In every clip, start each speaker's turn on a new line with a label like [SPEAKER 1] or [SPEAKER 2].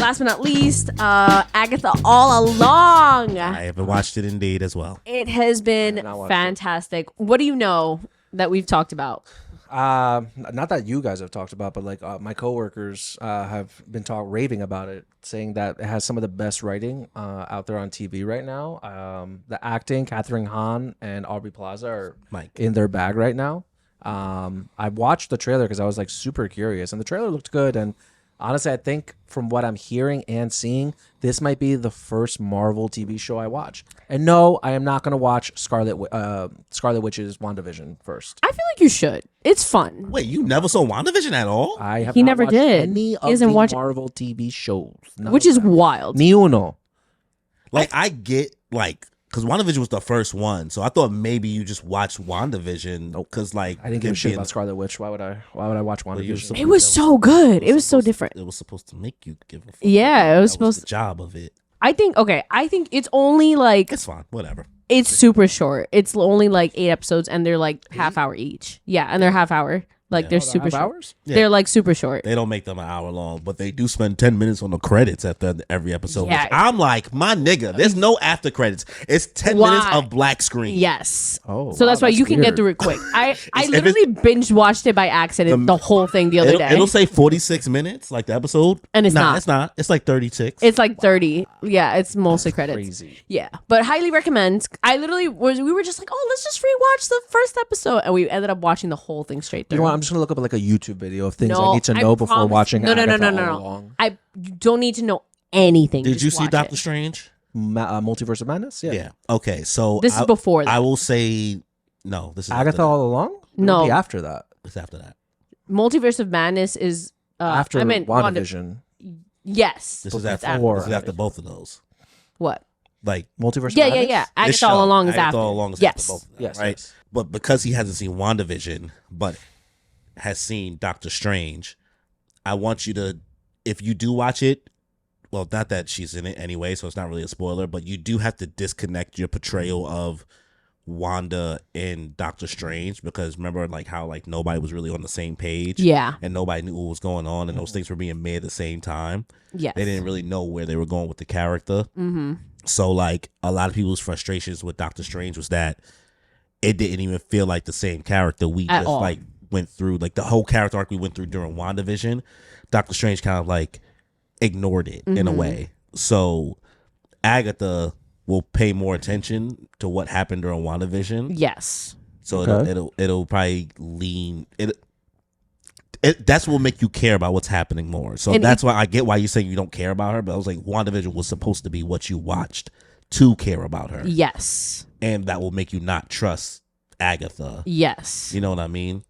[SPEAKER 1] last but not least, Agatha All Along.
[SPEAKER 2] I haven't watched it indeed as well.
[SPEAKER 1] It has been fantastic. What do you know that we've talked about?
[SPEAKER 3] Not that you guys have talked about, but like my coworkers have been raving about it, saying that it has some of the best writing out there on TV right now. The acting, Catherine Hahn and Aubrey Plaza are in their bag right now. I watched the trailer because I was like super curious, and the trailer looked good. And honestly, I think from what I'm hearing and seeing, this might be the first Marvel TV show I watch. And no, I am not going to watch Scarlet Witch's WandaVision first.
[SPEAKER 1] I feel like you should. It's fun.
[SPEAKER 2] Wait, you never saw WandaVision at all?
[SPEAKER 3] I have
[SPEAKER 1] He
[SPEAKER 3] not
[SPEAKER 1] never
[SPEAKER 3] watched
[SPEAKER 1] did.
[SPEAKER 3] any
[SPEAKER 1] He
[SPEAKER 3] of
[SPEAKER 1] hasn't
[SPEAKER 3] the
[SPEAKER 1] watched-
[SPEAKER 3] Marvel TV shows. None
[SPEAKER 1] Which
[SPEAKER 3] of
[SPEAKER 1] is
[SPEAKER 3] them.
[SPEAKER 1] wild.
[SPEAKER 3] Ni uno.
[SPEAKER 2] Like, I get, like, because WandaVision was the first one, so I thought maybe you just watched WandaVision, because, like...
[SPEAKER 3] I didn't give a shit about Scarlet Witch. Why would I watch WandaVision?
[SPEAKER 1] It was so good. It was so different.
[SPEAKER 2] It was supposed to make you give a fuck.
[SPEAKER 1] Yeah, it was
[SPEAKER 2] That
[SPEAKER 1] supposed
[SPEAKER 2] the job of it.
[SPEAKER 1] I think it's only like...
[SPEAKER 2] It's fine, whatever.
[SPEAKER 1] It's super short. It's only like 8 episodes, and they're like half hour each. Yeah, and they're half hour. Like they're super short.
[SPEAKER 3] Hours?
[SPEAKER 2] Yeah.
[SPEAKER 1] They're like super short.
[SPEAKER 2] They don't make them an hour long, but they do spend 10 minutes on the credits at the every episode.
[SPEAKER 1] Yeah.
[SPEAKER 2] Which I'm like, my nigga, there's no after credits. It's 10
[SPEAKER 1] Why?
[SPEAKER 2] minutes of black screen.
[SPEAKER 1] Yes.
[SPEAKER 3] Oh,
[SPEAKER 1] so that's why you can
[SPEAKER 3] weird.
[SPEAKER 1] get through it quick. I
[SPEAKER 2] if
[SPEAKER 1] literally binge watched it by accident, the whole thing the other day.
[SPEAKER 2] It'll say 46 minutes, like the episode.
[SPEAKER 1] And it's not.
[SPEAKER 2] It's not. It's like 36.
[SPEAKER 1] It's like 30. Yeah, it's mostly credits.
[SPEAKER 3] Crazy.
[SPEAKER 1] Yeah, but highly recommend. We were just like, oh, let's just rewatch the first episode, and we ended up watching the whole thing straight through.
[SPEAKER 3] You know what? I'm just gonna look up like a YouTube video of things I need to know before
[SPEAKER 1] promise-
[SPEAKER 3] watching.
[SPEAKER 1] No.
[SPEAKER 3] Agatha All Along.
[SPEAKER 1] I don't need to know anything.
[SPEAKER 2] Did
[SPEAKER 1] Just
[SPEAKER 2] you see
[SPEAKER 1] watch
[SPEAKER 2] Doctor
[SPEAKER 1] it.
[SPEAKER 2] Strange?
[SPEAKER 3] Multiverse of Madness.
[SPEAKER 2] Yeah. Okay, so
[SPEAKER 1] This is before that.
[SPEAKER 2] I will say no. This is after
[SPEAKER 3] Agatha
[SPEAKER 2] that.
[SPEAKER 3] All Along.
[SPEAKER 1] No.
[SPEAKER 3] It'll be after that.
[SPEAKER 2] It's after that.
[SPEAKER 1] Multiverse of Madness is
[SPEAKER 3] After
[SPEAKER 1] I meant
[SPEAKER 3] WandaVision.
[SPEAKER 1] Yes,
[SPEAKER 2] This is
[SPEAKER 1] It's
[SPEAKER 2] after.
[SPEAKER 3] before.
[SPEAKER 2] This is after both of those.
[SPEAKER 1] What?
[SPEAKER 2] Like
[SPEAKER 3] Multiverse.
[SPEAKER 1] Yeah,
[SPEAKER 3] of
[SPEAKER 1] yeah,
[SPEAKER 3] Madness?
[SPEAKER 1] yeah.
[SPEAKER 2] this
[SPEAKER 1] Agatha All
[SPEAKER 2] show,
[SPEAKER 1] Along is
[SPEAKER 2] Agatha
[SPEAKER 1] after.
[SPEAKER 2] All Along is
[SPEAKER 1] Yes.
[SPEAKER 2] after both of them,
[SPEAKER 3] Yes,
[SPEAKER 2] right?
[SPEAKER 3] yes.
[SPEAKER 2] But because he hasn't seen WandaVision, but has seen Doctor Strange, I want you to, if you do watch it, well, not that she's in it anyway, so it's not really a spoiler, but you do have to disconnect your portrayal of Wanda in Doctor Strange, because remember like how like nobody was really on the same page.
[SPEAKER 1] Yeah.
[SPEAKER 2] And nobody knew what was going on, and those things were being made at the same time.
[SPEAKER 1] Yes.
[SPEAKER 2] They didn't really know where they were going with the character.
[SPEAKER 1] Mm-hmm.
[SPEAKER 2] So like a lot of people's frustrations with Doctor Strange was that it didn't even feel like the same character we
[SPEAKER 1] At
[SPEAKER 2] just
[SPEAKER 1] all.
[SPEAKER 2] like went through, like the whole character arc we went through during WandaVision. Doctor Strange kind of like ignored it in a way. So Agatha will pay more attention to what happened during WandaVision.
[SPEAKER 1] Yes.
[SPEAKER 2] So
[SPEAKER 3] Okay.
[SPEAKER 2] it'll probably lean it. That's what will make you care about what's happening more. So
[SPEAKER 1] And
[SPEAKER 2] that's why I get why you're saying you don't care about her. But I was like, WandaVision was supposed to be what you watched to care about her,
[SPEAKER 1] Yes.
[SPEAKER 2] and that will make you not trust Agatha.
[SPEAKER 1] Yes.
[SPEAKER 2] You know what I mean?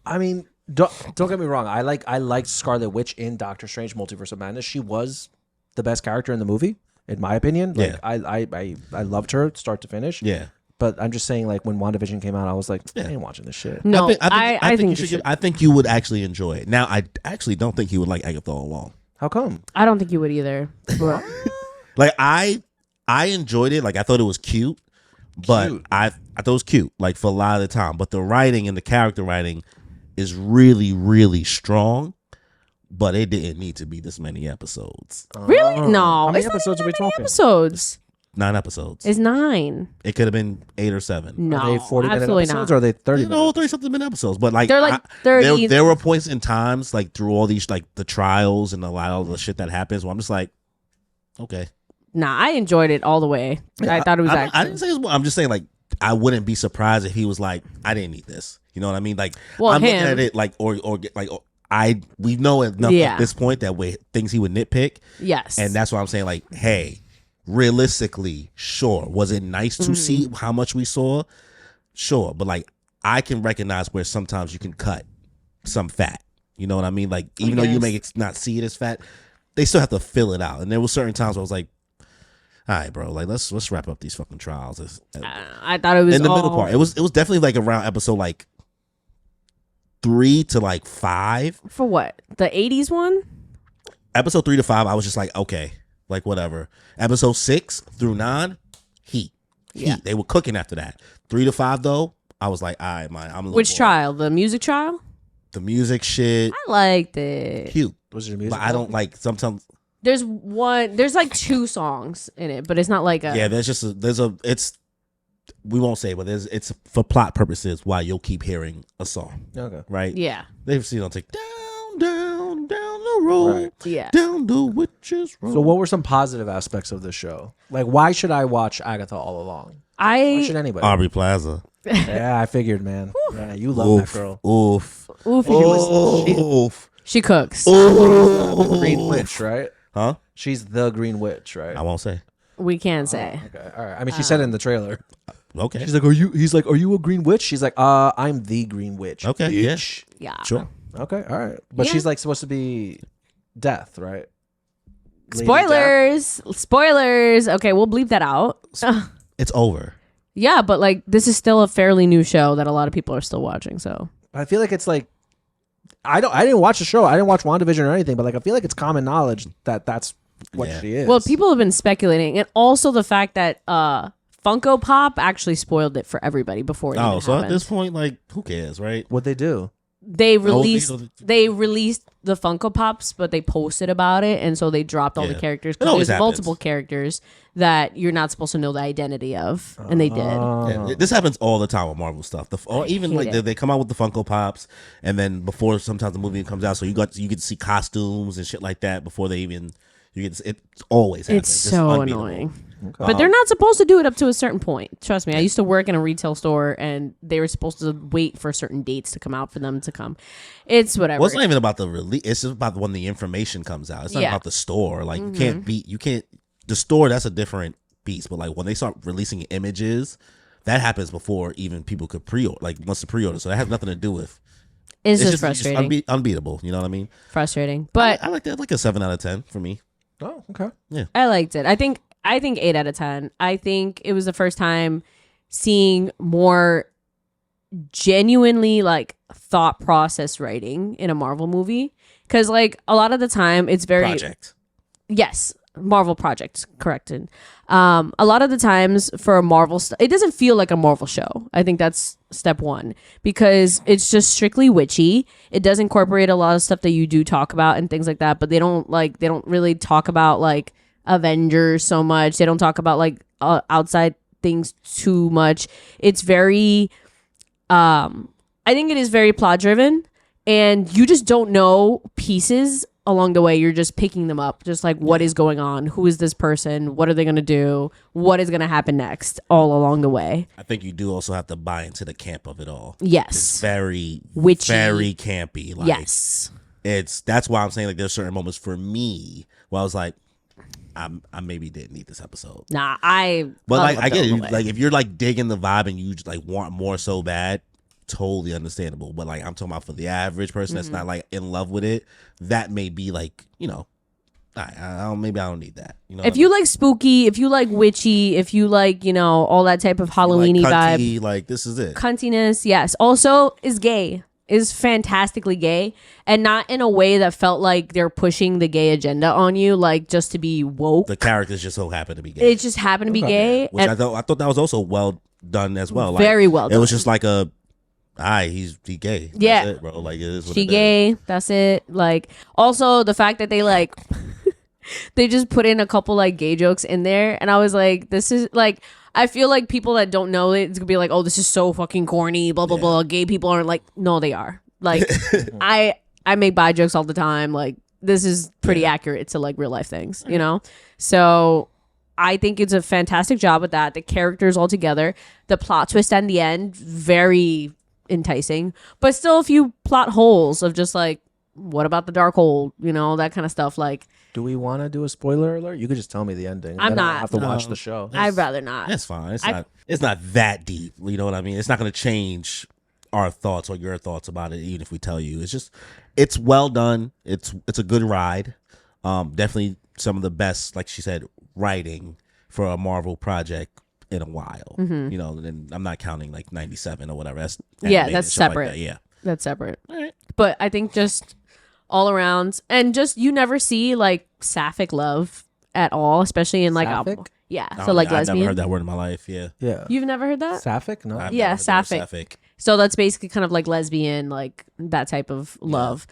[SPEAKER 3] I mean, don't get me wrong. I liked Scarlet Witch in Doctor Strange Multiverse of Madness. She was the best character in the movie, in my opinion. Like
[SPEAKER 2] Yeah.
[SPEAKER 3] I loved her start to finish.
[SPEAKER 2] Yeah.
[SPEAKER 3] But I'm just saying, like when WandaVision came out, I was like, I ain't watching this shit.
[SPEAKER 1] No,
[SPEAKER 2] I think you should. I think you would actually enjoy it. Now, I actually don't think you would like Agatha All Along.
[SPEAKER 3] How come?
[SPEAKER 1] I don't think you would either. But-
[SPEAKER 2] Like I enjoyed it. Like I thought it was cute, but
[SPEAKER 3] Cute.
[SPEAKER 2] I thought it was cute. Like for a lot of the time, but the writing and the character writing is really, really strong. But it didn't need to be this many episodes.
[SPEAKER 1] Really? No.
[SPEAKER 3] How many
[SPEAKER 1] it's not
[SPEAKER 3] episodes are we
[SPEAKER 1] even that many
[SPEAKER 3] talking?
[SPEAKER 1] Episodes.
[SPEAKER 2] 9 episodes.
[SPEAKER 1] It's 9.
[SPEAKER 2] It could have been 8 or 7.
[SPEAKER 1] No,
[SPEAKER 3] Are they 40-minute
[SPEAKER 1] absolutely
[SPEAKER 3] episodes
[SPEAKER 1] not.
[SPEAKER 3] or are they 30
[SPEAKER 2] You know,
[SPEAKER 3] minutes?
[SPEAKER 2] 30 something minute episodes. But like
[SPEAKER 1] They're like 30.
[SPEAKER 2] there were points in times like through all these like the trials and a lot of the shit that happens where I'm just like, okay.
[SPEAKER 1] Nah, I enjoyed it all the way. I thought it was
[SPEAKER 2] I
[SPEAKER 1] actually.
[SPEAKER 2] didn't say it was, I'm just saying like I wouldn't be surprised if he was like, I didn't need this. You know what I mean? Like
[SPEAKER 1] Well,
[SPEAKER 2] I'm looking
[SPEAKER 1] him.
[SPEAKER 2] at it like or like we know enough
[SPEAKER 1] Yeah.
[SPEAKER 2] at this point that way things he would nitpick.
[SPEAKER 1] Yes.
[SPEAKER 2] And that's why I'm saying like, hey, realistically, sure. Was it nice to see how much we saw? Sure. But like I can recognize where sometimes you can cut some fat. You know what I mean? Like even though you
[SPEAKER 1] guess.
[SPEAKER 2] may not see it as fat, they still have to fill it out. And there were certain times where I was like, all right, bro, like let's wrap up these fucking trials.
[SPEAKER 1] I thought it was
[SPEAKER 2] In the
[SPEAKER 1] all,
[SPEAKER 2] middle part. It was definitely like around episode like 3 to like 5.
[SPEAKER 1] For what? The 80s one?
[SPEAKER 2] Episode 3 to 5, I was just like, okay, like whatever. Episode 6 through 9, heat.
[SPEAKER 1] Yeah.
[SPEAKER 2] They were cooking after that. 3 to 5 though, I was like, all right, man, I'm a little
[SPEAKER 1] Which
[SPEAKER 2] bored.
[SPEAKER 1] trial? The music trial?
[SPEAKER 2] The music shit,
[SPEAKER 1] I liked it.
[SPEAKER 2] cute.
[SPEAKER 3] Was it a music?
[SPEAKER 2] But I don't like sometimes.
[SPEAKER 1] There's like 2 songs in it, but it's not like a.
[SPEAKER 2] Yeah, it's we won't say, but it's for plot purposes why you'll keep hearing a song.
[SPEAKER 3] Okay.
[SPEAKER 2] Right?
[SPEAKER 1] Yeah.
[SPEAKER 2] They've seen on take down the road.
[SPEAKER 3] Right.
[SPEAKER 1] Yeah.
[SPEAKER 2] Down the witch's road.
[SPEAKER 3] So what were some positive aspects of this show? Like, why should I watch Agatha All Along? Why should anybody?
[SPEAKER 2] Aubrey Plaza.
[SPEAKER 3] Yeah, I figured, man. Yeah, you love that girl.
[SPEAKER 2] Oof.
[SPEAKER 1] Oof. She cooks.
[SPEAKER 3] The Green Witch, right?
[SPEAKER 2] Huh?
[SPEAKER 3] She's the Green Witch, right?
[SPEAKER 2] I won't say.
[SPEAKER 1] We can't say.
[SPEAKER 3] Okay, all right. I mean, she said it in the trailer.
[SPEAKER 2] Okay.
[SPEAKER 3] She's like, "Are you?" He's like, "Are you a Green Witch?" She's like, I'm the Green Witch."
[SPEAKER 2] Okay,
[SPEAKER 3] bitch."
[SPEAKER 1] Yeah.
[SPEAKER 2] Sure.
[SPEAKER 3] Okay, all right. But
[SPEAKER 1] Yeah.
[SPEAKER 3] she's like supposed to be Death, right? Lady
[SPEAKER 1] Spoilers. Okay, we'll bleep that out.
[SPEAKER 2] It's over.
[SPEAKER 1] Yeah, but like this is still a fairly new show that a lot of people are still watching. So
[SPEAKER 3] I feel like it's like I didn't watch the show. I didn't watch WandaVision or anything, but like I feel like it's common knowledge that that's what
[SPEAKER 2] Yeah.
[SPEAKER 3] she is.
[SPEAKER 1] well, people have been speculating, and also the fact that Funko Pop actually spoiled it for everybody before it even
[SPEAKER 2] So
[SPEAKER 1] happened.
[SPEAKER 2] at this point, like, who cares, right?
[SPEAKER 3] What'd they do?
[SPEAKER 1] They
[SPEAKER 2] whole
[SPEAKER 1] released
[SPEAKER 2] thing-
[SPEAKER 1] they released the Funko Pops, but they posted about it, and so they dropped all the
[SPEAKER 2] Yeah.
[SPEAKER 1] characters
[SPEAKER 2] It always
[SPEAKER 1] because there's
[SPEAKER 2] happens.
[SPEAKER 1] multiple characters that you're not supposed to know the identity of, and they did.
[SPEAKER 2] Yeah, this happens all the time with Marvel stuff. Or even
[SPEAKER 1] hate
[SPEAKER 2] like
[SPEAKER 1] it.
[SPEAKER 2] they come out with the Funko Pops, and then before sometimes the movie comes out, so you get to see costumes and shit like that before they even it always happens.
[SPEAKER 1] It's so
[SPEAKER 2] unbeatable.
[SPEAKER 1] annoying. But they're not supposed to do it up to a certain point. Trust me. I used to work in a retail store, and they were supposed to wait for certain dates to come out for them to come. It's whatever.
[SPEAKER 2] Well, it's not even about the release. It's just about when the information comes out. It's not
[SPEAKER 1] Yeah.
[SPEAKER 2] about the store. Like you can't the store. That's a different beast. But like when they start releasing images, that happens before even people could pre-order. Like once the pre-order, so that has nothing to do with.
[SPEAKER 1] It's just
[SPEAKER 2] just
[SPEAKER 1] frustrating.
[SPEAKER 2] unbeatable. You know what I mean?
[SPEAKER 1] Frustrating. But
[SPEAKER 2] I like that. Like a 7 out of 10 for me.
[SPEAKER 3] Oh, okay.
[SPEAKER 1] I liked it. I think 8 out of 10. I think it was the first time seeing more genuinely like thought process writing in a Marvel movie. Because like a lot of the time it's very
[SPEAKER 2] Project.
[SPEAKER 1] Yes, Marvel project, corrected. A lot of the times for a Marvel, it doesn't feel like a Marvel show. I think that's step one because it's just strictly witchy. It does incorporate a lot of stuff that you do talk about and things like that, but they don't really talk about like Avengers so much. They don't talk about like outside things too much. It's very, I think it is very plot driven, and you just don't know pieces along the way. You're just picking them up, just like what is going on, who is this person, what are they going to do, what is going to happen next, all along the way.
[SPEAKER 2] I think you do also have to buy into the camp of it all. It's
[SPEAKER 1] Yes.
[SPEAKER 2] very
[SPEAKER 1] Witchy.
[SPEAKER 2] very campy. Like,
[SPEAKER 1] Yes.
[SPEAKER 2] that's why I'm saying like there's certain moments for me where I was like, I maybe didn't need this episode.
[SPEAKER 1] Nah,
[SPEAKER 2] But like
[SPEAKER 1] loved
[SPEAKER 2] I get
[SPEAKER 1] all
[SPEAKER 2] it.
[SPEAKER 1] the
[SPEAKER 2] You-
[SPEAKER 1] way.
[SPEAKER 2] Like if you're like digging the vibe and you just like want more so bad, totally understandable. But like I'm talking about for the average person that's not like in love with it, that may be like, maybe I don't need that. You know,
[SPEAKER 1] if you like spooky, if you like witchy, if you like, all that type of Halloween-y
[SPEAKER 2] like
[SPEAKER 1] vibe,
[SPEAKER 2] cunty, like this is it.
[SPEAKER 1] cuntiness, yes. Also is gay. Is fantastically gay, and not in a way that felt like they're pushing the gay agenda on you, like just to be woke.
[SPEAKER 2] The characters just so happen to be gay.
[SPEAKER 1] It just happened to be gay,
[SPEAKER 2] Which
[SPEAKER 1] and
[SPEAKER 2] I thought that was also well done as well. Like,
[SPEAKER 1] very well
[SPEAKER 2] It was
[SPEAKER 1] done.
[SPEAKER 2] just like he gay.
[SPEAKER 1] Yeah.
[SPEAKER 2] That's it, bro. Like it is what
[SPEAKER 1] she
[SPEAKER 2] it is.
[SPEAKER 1] gay. That's it. Like also the fact that they like they just put in a couple like gay jokes in there, and I was like, this is like. I feel like people that don't know it's gonna be like, oh, this is so fucking corny, blah blah blah. Gay people aren't like, no, they are. Like, I make bi jokes all the time. Like, this is pretty accurate to like real life things, So I think it's a fantastic job with that. The characters all together, the plot twist at the end, very enticing, but still a few plot holes of just like, what about the dark hole? That kind of stuff. Like,
[SPEAKER 3] Do we want to do a spoiler alert? You could just tell me the ending.
[SPEAKER 1] I'm
[SPEAKER 3] Then I
[SPEAKER 1] not.
[SPEAKER 3] don't have to watch the show.
[SPEAKER 1] I'd rather not.
[SPEAKER 2] That's fine. It's not that deep. You know what I mean? It's not going to change our thoughts or your thoughts about it, even if we tell you. It's well done. It's a good ride. Definitely some of the best, like she said, writing for a Marvel project in a while. And I'm not counting like 97 or whatever. That's animated
[SPEAKER 1] that's
[SPEAKER 2] and stuff like
[SPEAKER 1] separate.
[SPEAKER 2] that. Yeah.
[SPEAKER 1] That's separate.
[SPEAKER 2] All right.
[SPEAKER 1] But I think just all around, and just you never see like sapphic love at all, especially in like
[SPEAKER 3] Sapphic?
[SPEAKER 1] yeah.
[SPEAKER 2] Oh,
[SPEAKER 1] So like
[SPEAKER 2] yeah, I've
[SPEAKER 1] lesbian.
[SPEAKER 2] never heard that word in my life. Yeah.
[SPEAKER 3] Yeah.
[SPEAKER 1] You've never heard that?
[SPEAKER 3] Sapphic? No.
[SPEAKER 2] I've
[SPEAKER 1] Yeah,
[SPEAKER 2] never heard the word
[SPEAKER 1] sapphic.
[SPEAKER 2] sapphic.
[SPEAKER 1] So that's basically kind of like lesbian, like that type of love.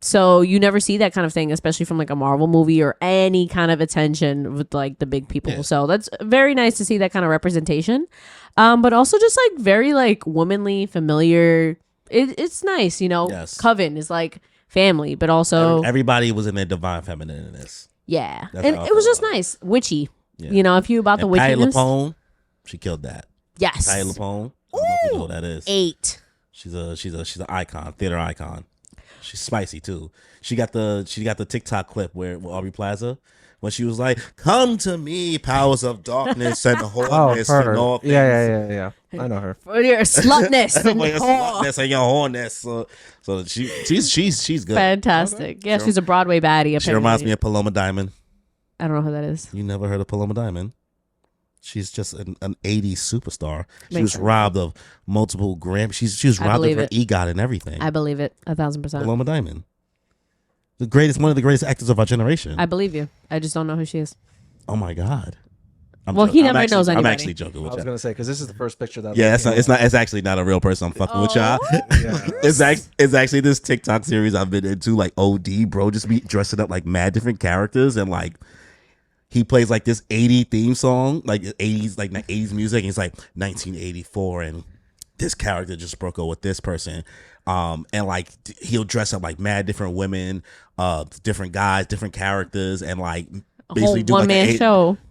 [SPEAKER 1] So you never see that kind of thing, especially from like a Marvel movie or any kind of attention with like the big people. So that's very nice to see that kind of representation. But also just like very like womanly, familiar. It's nice, you know. Coven is like family, but also
[SPEAKER 2] everybody was in their divine feminineness.
[SPEAKER 1] Yeah, and it was just nice, witchy. You know, if you about the
[SPEAKER 2] Patti
[SPEAKER 1] witchiness.
[SPEAKER 2] LuPone, she killed that.
[SPEAKER 1] Yes,
[SPEAKER 2] Patti LuPone. I don't know if you know who that is.
[SPEAKER 1] 8.
[SPEAKER 2] She's an icon, theater icon. She's spicy too. She got the TikTok clip where with Aubrey Plaza when she was like, "Come to me, powers of darkness and wholeness and all things."
[SPEAKER 3] Yeah. I know her.
[SPEAKER 1] For your slutness and
[SPEAKER 2] For your slutness and your whoreness. So she's good.
[SPEAKER 1] Fantastic. Okay. Yeah, she's a Broadway baddie. Apparently.
[SPEAKER 2] She reminds me of Paloma Diamond.
[SPEAKER 1] I don't know who that is.
[SPEAKER 2] You never heard of Paloma Diamond? She's just an 80s superstar. She
[SPEAKER 1] Makes
[SPEAKER 2] was
[SPEAKER 1] sense.
[SPEAKER 2] robbed of multiple Grammys. She was robbed of her EGOT and everything.
[SPEAKER 1] I believe it 1,000%.
[SPEAKER 2] Paloma Diamond. One of the greatest actors of our generation.
[SPEAKER 1] I believe you. I just don't know who she is.
[SPEAKER 2] Oh my God.
[SPEAKER 1] He never knows anybody.
[SPEAKER 2] I'm actually joking with
[SPEAKER 3] I was
[SPEAKER 2] y'all.
[SPEAKER 3] gonna say because this is the first picture that.
[SPEAKER 2] Yeah, it's actually not a real person. I'm fucking with y'all.
[SPEAKER 3] Yeah.
[SPEAKER 2] It's actually this TikTok series I've been into, like OD, bro. Just be dressing up like mad different characters and like he plays like this 80 theme song, like 80s music. And he's like 1984, and this character just broke up with this person. And like he'll dress up like mad different women, different guys, different characters, and like basically do like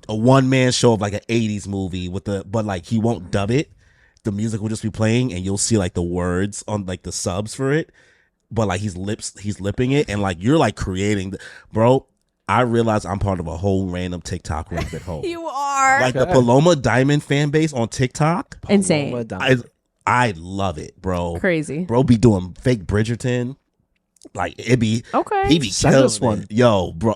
[SPEAKER 2] a one-man show of like an 80s movie but like he won't dub it. The music will just be playing and you'll see like the words on like the subs for it, but like he's lipping it, and like you're like creating bro. I realize I'm part of a whole random TikTok rabbit hole.
[SPEAKER 1] You are
[SPEAKER 2] like the Paloma Diamond fan base on TikTok.
[SPEAKER 1] Insane.
[SPEAKER 2] I love it, bro.
[SPEAKER 1] Crazy.
[SPEAKER 2] Bro be doing fake Bridgerton. Like it be
[SPEAKER 1] okay.
[SPEAKER 2] He be killing one. Yo, bro.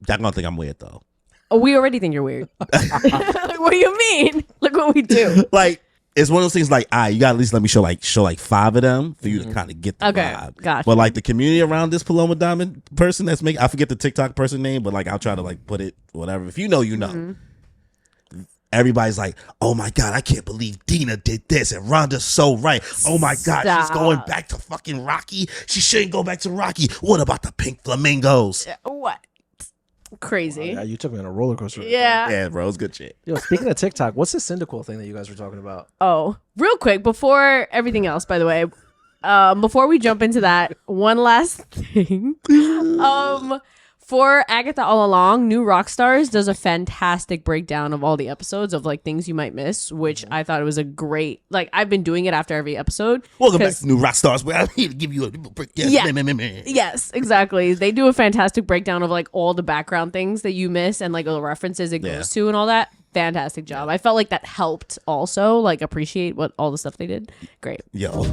[SPEAKER 2] They're gonna think I'm weird though.
[SPEAKER 1] Oh, we already think you're weird. Like, what do you mean? Look what we do.
[SPEAKER 2] Like it's one of those things. Like, you gotta at least let me show like 5 of them for you to kind of get the vibe.
[SPEAKER 1] Gotcha.
[SPEAKER 2] But like the community around this Paloma Diamond person that's making, I forget the TikTok person name, but like I'll try to like put it whatever. If you know, you know. Mm-hmm. Everybody's like, "Oh my God, I can't believe Dina did this and Rhonda's so right. Oh my God, she's going back to fucking Rocky. She shouldn't go back to Rocky. What about the pink flamingos?"
[SPEAKER 1] What? Crazy.
[SPEAKER 3] Yeah, you took me on a roller coaster.
[SPEAKER 2] Yeah, bro, it's good shit.
[SPEAKER 3] Yo, speaking of TikTok, what's the Cyndaquil thing that you guys were talking about?
[SPEAKER 1] Oh, real quick before everything else, by the way, before we jump into that, one last thing. For Agatha All Along, New Rockstars does a fantastic breakdown of all the episodes of like things you might miss, which I thought it was a great, like I've been doing it after every episode.
[SPEAKER 2] Welcome back to New Rockstars, where I'm here to give you a breakdown.
[SPEAKER 1] Yes, exactly. They do a fantastic breakdown of like all the background things that you miss and like the references it goes to and all that. Fantastic job. I felt like that helped also like appreciate what all the stuff they did. Great.
[SPEAKER 2] Yo.